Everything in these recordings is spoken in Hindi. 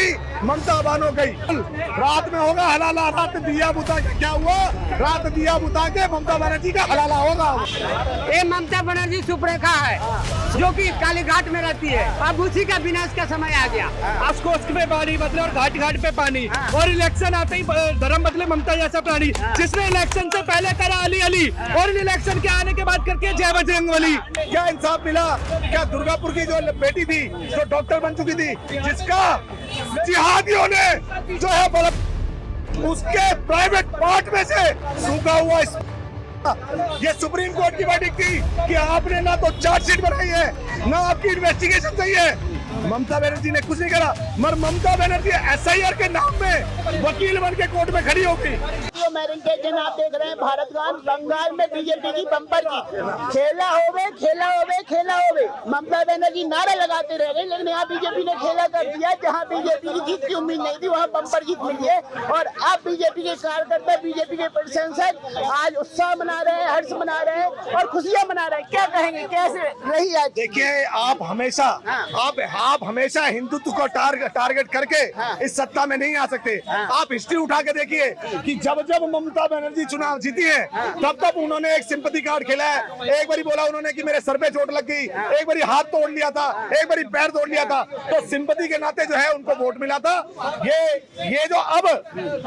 गई, ममता बानो गई। रात में होगा हलाला, रात दिया बुता के क्या हुआ, रात दिया बुता के ममता बनर्जी का हलाला होगा। ये ममता बनर्जी सुपरेखा है जो कि कालीघाट में रहती है। अब उसी का विनाश का समय आ गया। कोस्ट में पानी बदले और घाट घाट पे पानी, और इलेक्शन आते ही धर्म बदले ममता जैसा प्राणी, जिसने इलेक्शन से पहले करा अली अली और इलेक्शन के आने के बाद करके जय बजरंगबली। क्या इंसाफ मिला? क्या दुर्गापुर की जो बेटी थी जो डॉक्टर बन चुकी थी, जिसका जिहादियों ने जो है उसके प्राइवेट पार्ट में से सूखा हुआ ये सुप्रीम कोर्ट की वर्डिक्ट थी कि आपने ना तो चार्जशीट बनाई है ना आपकी इन्वेस्टिगेशन सही है। ममता बनर्जी ने कुछ नहीं करा, मगर ममता बनर्जी एसआईआर के नाम में वकील बन के कोर्ट में खड़ी होगी। आप देख रहे हैं भारतगान बंगाल में बीजेपी की बम्पर जीत। खेला होवे ममता बनर्जी नारा लगाते रह गए, लेकिन यहाँ बीजेपी ने खेला कर दिया। जहाँ बीजेपी की जीत की उम्मीद नहीं थी वहाँ बम्पर जीत मिली है। और अब बीजेपी के कार्यकर्ता, बीजेपी के प्रशंसक आज उत्साह मना रहे हैं, हर्ष मना रहे हैं और खुशियाँ मना रहे हैं। क्या कहेंगे, कैसे रही आज? देखिए, आप हमेशा हिंदुत्व को टारगेट करके इस सत्ता में नहीं आ सकते। आप हिस्ट्री उठा के देखिए कि जब जब ममता बनर्जी चुनाव जीती है तब उन्होंने एक सिंपैथी कार्ड खेला है। एक बारी बोला उन्होंने कि मेरे सर पे चोट लग गई, एक बारी हाथ तोड़ लिया था, एक बारी पैर तोड़ लिया था, तो सिंपैथी के नाते जो है उनको वोट मिला था। ये जो अब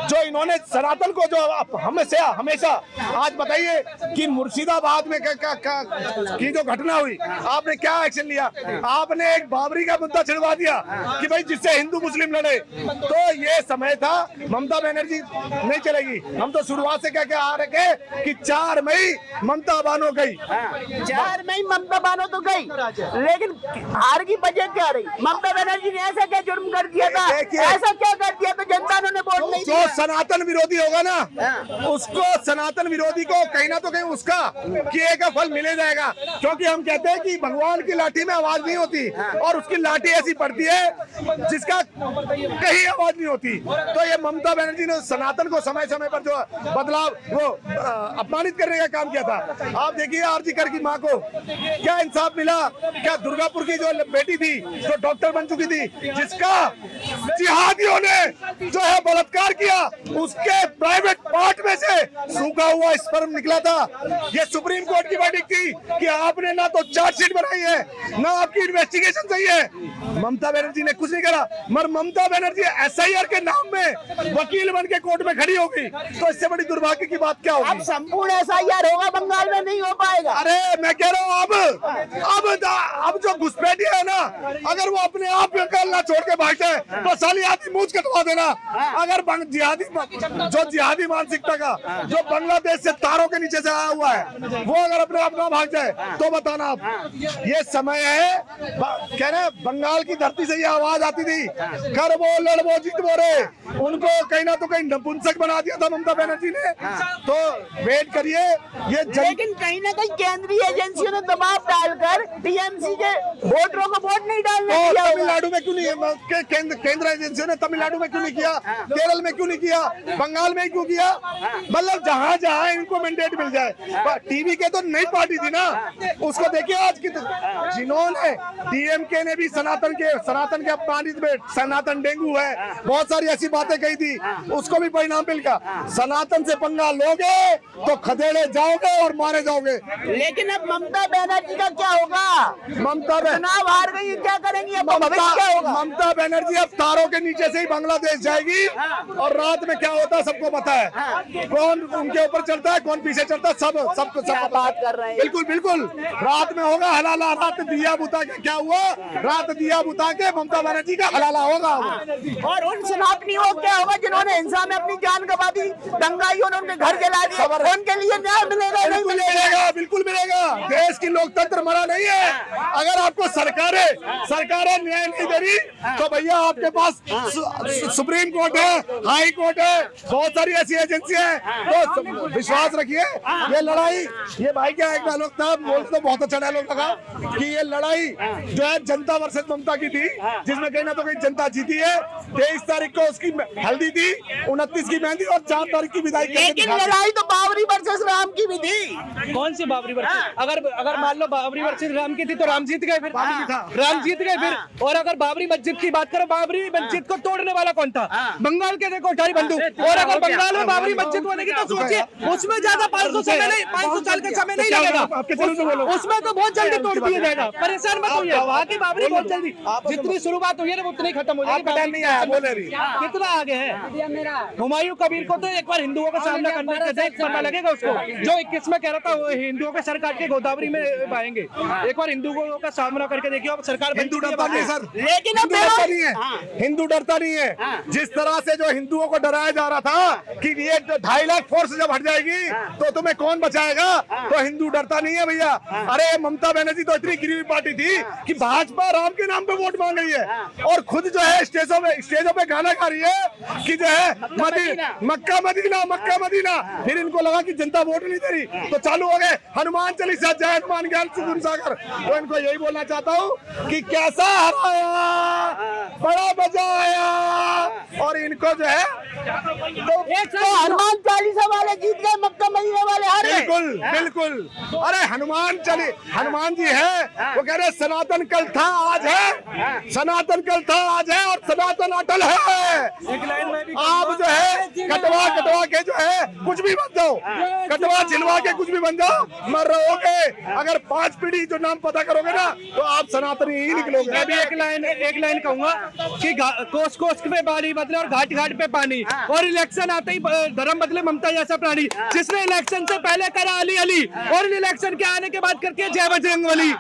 जो इन्होंने सनातन को जो हमेशा आज बताइए कि मुर्शिदाबाद में की जो घटना हुई, आपने क्या एक्शन लिया? आपने एक बाबरी का मुद्दा छिड़वा दिया कि भाई जिससे हिंदू मुस्लिम लड़े। तो ये समय था, ममता बनर्जी नहीं चलेगी। हम तो शुरुआत से क्या आ रहे कि 4 मई ममता बानो गई। 4 मई ममता बानो तो गई, लेकिन हार की वजह क्या रही? ममता बनर्जी ने ऐसा क्या जुर्म कर दिया था, ऐसा क्या कर दिया तो जनता ने वोट नहीं दिया? जो सनातन विरोधी होगा ना, उसको सनातन विरोधी को कहीं ना तो कहीं उसका किए का फल मिले जाएगा। क्योंकि हम कहते हैं कि भगवान की लाठी में आवाज नहीं होती और उसकी लाठी ऐसी पड़ती है जिसका कहीं आवाज नहीं होती। तो ये ममता बनर्जी ने सनातन को समय समय पर जो बदलाव वो अपमानित करने का काम किया था। आप देखिए आरजी कर की माँ को क्या इंसाफ मिला? क्या दुर्गापुर की जो बेटी थी जो डॉक्टर बन चुकी थी, जिसका जिहादियों ने जो है बलात्कार किया, उसके प्राइवेट पार्ट में से सूखा हुआ स्पर्म निकला था। ये सुप्रीम कोर्ट की वर्डिक्ट थी कि आपने ना तो चार्जशीट बनाई है ना आपकी इन्वेस्टिगेशन सही है। ममता बनर्जी ने कुछ नहीं करा, मगर ममता बनर्जी एसआईआर के नाम में वकील बन के कोर्ट में खड़ी होगी। तो इससे बड़ी दुर्भाग्य की बात क्या होगी? अब संपूर्ण एसआईआर होगा, बंगाल में नहीं हो पाएगा। अरे मैं कह रहा हूँ अब जो घुसपैठी है ना, अगर वो अपने आप ना छोड़ के भाग जाए तो साली आदमी मूंछ कटवा देना। अगर जिहादी मानसिकता का जो बांग्लादेश से तारों के नीचे से आया हुआ है, वो अगर अपने आप ना भाग जाए तो बताना। आप ये समय है, कह रहे बंगाल की धरती से ये आवाज आती थी, कर वो लड़बो जीतबो रे, उनको कहीं ना तो कहीं नपुंसक बना दिया था ममता बनर्जी ने। तो वेट करिए ये लेकिन कहीं ना कहीं केंद्रीय एजेंसियों ने दबाव डालकर टीएमसी के वोटरों को वोट नहीं डालने दिया। तमिलनाडु में क्यों नहीं, केंद्र एजेंसियों ने तमिलनाडु में क्यों नहीं किया, केरल में क्यों नहीं किया, बंगाल में क्यों किया? मतलब जहाँ जहाँ इनको मैंडेट मिल जाए। टीवी के तो नई पार्टी थी ना, उसको देखिए आज की जिन्होंने डीएमके ने भी सनातन के अपमानित में सनातन डेंगू है, बहुत सारी ऐसी बातें कही थी, उसको भी परिणाम मिलेगा। सनातन से पंगा लोगे तो खदेड़े जाओगे और मारे जाओगे। लेकिन अब ममता बनर्जी का क्या होगा? ममता चुनाव हार गई, क्या करेंगी? अब भविष्य क्या होगा? ममता बनर्जी अब तारों के नीचे से ही बांग्लादेश जाएगी और रात में क्या होता है सबको पता है। कौन उनके ऊपर चढ़ता है, कौन पीछे चढ़ता है, सबको सब बात कर रहे हैं। बिल्कुल रात में होगा हलाला, रात दिया बुता के क्या हुआ, रात दिया बुता के ममता बनर्जी का हलाला होगा। और उन सनातनियों को क्या होगा जिन्होंने हिंसा में अपनी जान गंवा दी, दंगाइयों ने उनके घर जला दिए, उनके लिए न्याय मिलेगा? नहीं मिलेगा, बिल्कुल मिलेगा। देश की लोकतंत्र मरा नहीं है। अगर आपको सरकारें न्याय नहीं दे रही तो भैया आपके पास सुप्रीम सुप्रीम कोर्ट है, हाई कोर्ट है, बहुत सारी ऐसी एजेंसियां हैं। तो विश्वास रखिए, ये लड़ाई, ये भाई क्या एक डायलॉग था, बोलते तो बहुत अच्छा डायलॉग लगा कि ये लड़ाई जो है जनता वर्सेस ममता की थी, जिसमें कहीं ना तो कहीं जनता जीती है। 23 तारीख को उसकी हल्दी थी, 29 की मेहंदी और 4 तारीख की विदाई। लेकिन लड़ाई तो बाबरी वर्सेस राम की भी थी। कौन सी बाबरी वर्सेस? अगर मान लो बाबरी वर्सेस राम की थी तो राम जीत गए, फिर राम जीत गए फिर। और अगर बाबरी मस्जिद की बात करो, बाबरी मस्जिद को तोड़ने वाला कौन था? बंगाल के देखो उठारी बंदूक। और अगर बंगाल में बाबरी मस्जिद बनेगी तो सोचिए, उसमें ज्यादा 500 साल का समय नहीं लगेगा, उसमें तो बहुत जल्दी तोड़ दिया जाएगा। परेशान मत होइए, वहाँ की बाबरी बहुत जल्दी, जितनी शुरुआत हुई है ना उतनी खत्म हो जाएगी। नहीं आया बोले रही, कितना आगे है हुमायूं कबीर को, तो एक बार हिंदुओं का सामना करना लगेगा उसको, जो 21 में कह रहा था वो हिंदुओं के सर काट के गोदावरी में बहाएंगे। एक बार हिंदुओं का सामना करके देखिए, अब सरकार हिंदू डरता नहीं है सर, लेकिन हिंदू डरता नहीं है, हिंदू डरता नहीं है। जिस तरह से जो हिंदुओं को डराया जा रहा था कि ये 2.5 लाख फोर्स जब हट जाएगी तो तुम्हें कौन बचाएगा, तो हिंदू डरता नहीं है भैया। अरे ममता बनर्जी तो इतनी गिरी हुई पार्टी थी कि भाजपा राम के नाम पे वोट मांग रही है, और खुद जो है स्टेजों पे गाना गा रही है कि जो है मक्का मदीना। फिर इनको लगा कि जनता वोट नहीं दे रही तो चालू हो गए हनुमान चालीसा, जय हनुमान ज्ञान सुगुन सागर। तो इनको यही बोलना चाहता हूँ कि कैसा हराया, बड़ा मजा आया। और इनको जो है तो हनुमान चालीसा वाले जीत गए, मक्का मदीना वाले हार गए। बिल्कुल। अरे हनुमान जी है, वो कह रहे सनातन कल था आज है, सनातन कल था आज है और सनातन अटल है। आप जो है कटवा के जो है कुछ भी बन जाओ, कटवा छिलवा के कुछ भी बन जाओ, मर रहोगे। अगर 5 पीढ़ी जो नाम पता करोगे ना तो आप सनातनी ही निकलोगे। मैं भी एक लाइन कहूंगा कि कोस पे बाड़ी बदले और घाट घाट पे पानी, और इलेक्शन आते ही धर्म बदले ममता जैसा प्राणी। जिसने इलेक्शन से पहले करा अली अली, और इलेक्शन के आने के बाद करके जय बजरंगबली,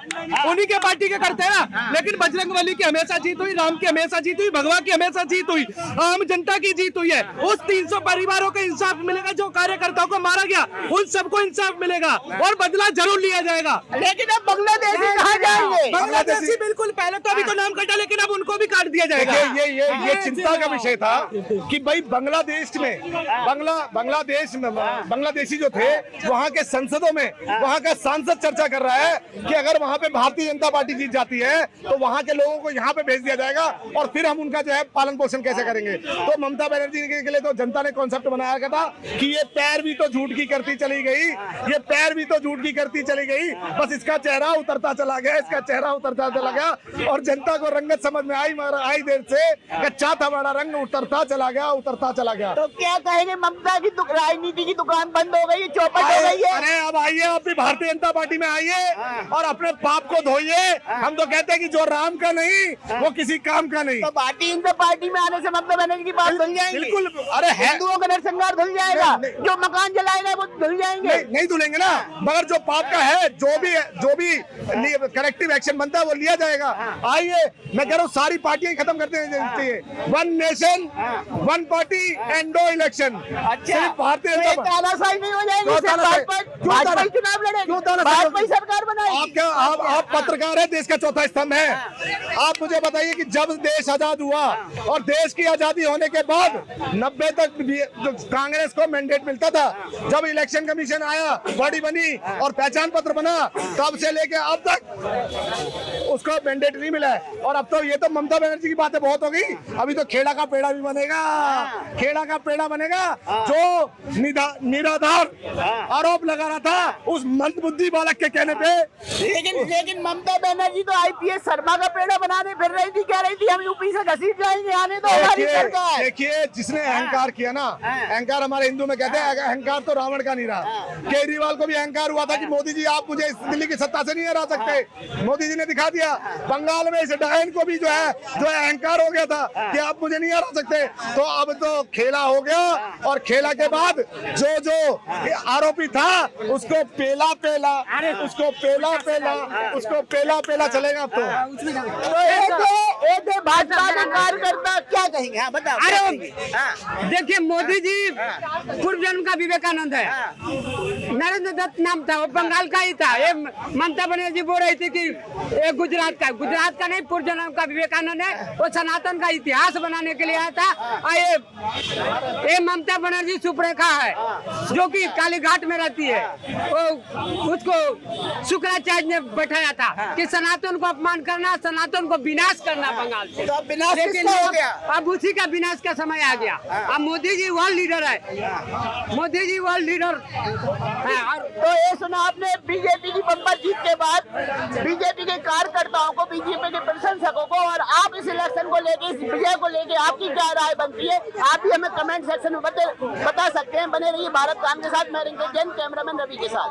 उन्हीं के पार्टी के करते हैं ना। लेकिन बजरंगबली की हमेशा जीत हुई, राम की हमेशा जीत हुई, भगवान की हमेशा जीत हुई, आम जनता की जीत हुई है। उस 300 परिवारों को इंसाफ मिलेगा, जो कार्यकर्ताओं को मारा गया उन सबको इंसाफ मिलेगा, और बदला जरूर लिया जाएगा। लेकिन अब बांग्लादेशी कहाँ जाएंगे? बांग्लादेशी बिल्कुल, पहले तो अभी तो नाम कटा, लेकिन अब उनको भी काट दिया जाएगा। ये चिंता का विषय था कि भाई बांग्लादेश में बांग्लादेशी जो थे वहाँ के संसदों में वहाँ का सांसद चर्चा कर रहा है कि अगर वहाँ पे भारतीय जनता पार्टी जीत जाती है तो वहाँ के लोगों को यहाँ पे भेज दिया जाएगा, और फिर हम उनका जो है पालन पोषण कैसे करेंगे। तो ममता बनर्जी के लिए तो जनता ने कॉन्सेप्ट बनाया था कि ये पैर भी तो झूठ की करती चली गई, ये पैर भी तो झूठ की करती चली गई, बस इसका चेहरा उतरता चला गया, इसका चेहरा उतरता चला गया। और जनता को रंगत समझ में आई देर से, कच्चा था बड़ा रंग उतरता चला गया। तो क्या कहेंगे, ममता की राजनीति की दुकान बंद हो गई, चौपट हो गई है। अरे अब आइए, आप भी भारतीय जनता पार्टी में आइए और अपने पाप को धोइए। हम तो कहते हैं कि जो राम का नहीं वो किसी काम का नहीं। तो भारतीय जनता पार्टी में आने से ममता बनर्जी की बात धुल जाएगी। बिल्कुल। अरे हिंदुओं का नरसंहार धुल जाएगा, जो मकान जलाएगा वो धुल जाएंगे। नहीं धुलेंगे ना, मगर जो पाप का है, जो भी करेक्टिव एक्शन बनता है वो लिया जाएगा। आइए, मैं कह रहा हूँ सारी पार्टियां खत्म करते चाहिए। 1 nation 1 party and no election. अच्छा, भारतीय तानाशाही नहीं हो जाएगी, भाजपा चुनाव लड़ेगी, भाजपा सरकार बनाएगी। आप पत्रकार है, देश का चौथा स्तंभ है। आप मुझे बताइए कि जब देश आजाद हुआ और देश की आजादी होने के बाद 90 तक कांग्रेस को मैंडेट मिलता था। जब इलेक्शन कमीशन आया, बॉडी बनी और पहचान पत्र बना, तब से लेके अब तक उसको मैंडेट नहीं मिला है। और अब तो ये तो ममता बनर्जी की बातें बहुत हो गई, अभी तो खेड़ा का पेड़ा भी बनेगा, खेड़ा का पेड़ा बनेगा। जो निराधार आरोप लगा रहा था उस मंदबुद्धि बालक के कहने पे। लेकिन ममता बनर्जी तो IPS शर्मा का पेड़ा बनाने फिर रही थी, कह रही थी हम यूपी से घसीट जाएंगे, आने तो हमारी सरकार। देखिए, जिसने अहंकार किया ना, अहंकार हमारे हिंदू में कहते हैं अहंकार तो रावण का नहीं रहा। केजरीवाल को भी अहंकार हुआ था कि मोदी जी आप मुझे दिल्ली की सत्ता से नहीं हरा सकते। मोदी जी ने दिखा दिया। बंगाल में इस डायन को भी जो है अहंकार हो गया था कि आप मुझे नहीं हरा सकते। तो अब तो खेला हो गया, और खेला के बाद जो आरोपी था उसको पेला चलेगा। अब तो एक भाजपा के कार्यकर्ता क्या कहेंगे? हाँ बताओ। अरे देखिए, मोदी जी पूर्व जन्म का विवेकानंद है। नरेंद्र दत्त नाम था, वो बंगाल का ही था। ये ममता बनर्जी बोल रही थी कि गुजरात का नहीं, पूर्वजन्म का विवेकानंद है। वो सनातन का इतिहास बनाने के लिए आया था। ये ममता बनर्जी सुप्रेखा है जो कि कालीघाट में रहती है। वो उसको शुक्राचार्य ने बैठाया था कि सनातन को अपमान करना, सनातन को विनाश करना बंगाल से। तो अब विनाश लेकिन किसका हो गया? अब उसी का विनाश का समय आ गया। अब मोदी जी वर्ल्ड लीडर है, मोदी जी वर्ल्ड लीडर है। और तो ये सुना आपने बीजेपी की बम्पर जीत के बाद बीजेपी के कार्यकर्ताओं को, बीजेपी के प्रशंसकों को, और आप इस इलेक्शन को लेके, इस विजय को लेके आपकी क्या राय बनती है? आप भी हमें कमेंट सेक्शन में बता सकते हैं। बने रहिए भारत कान के साथ। मैं रिंकू जैन, कैमरामैन रवि के साथ।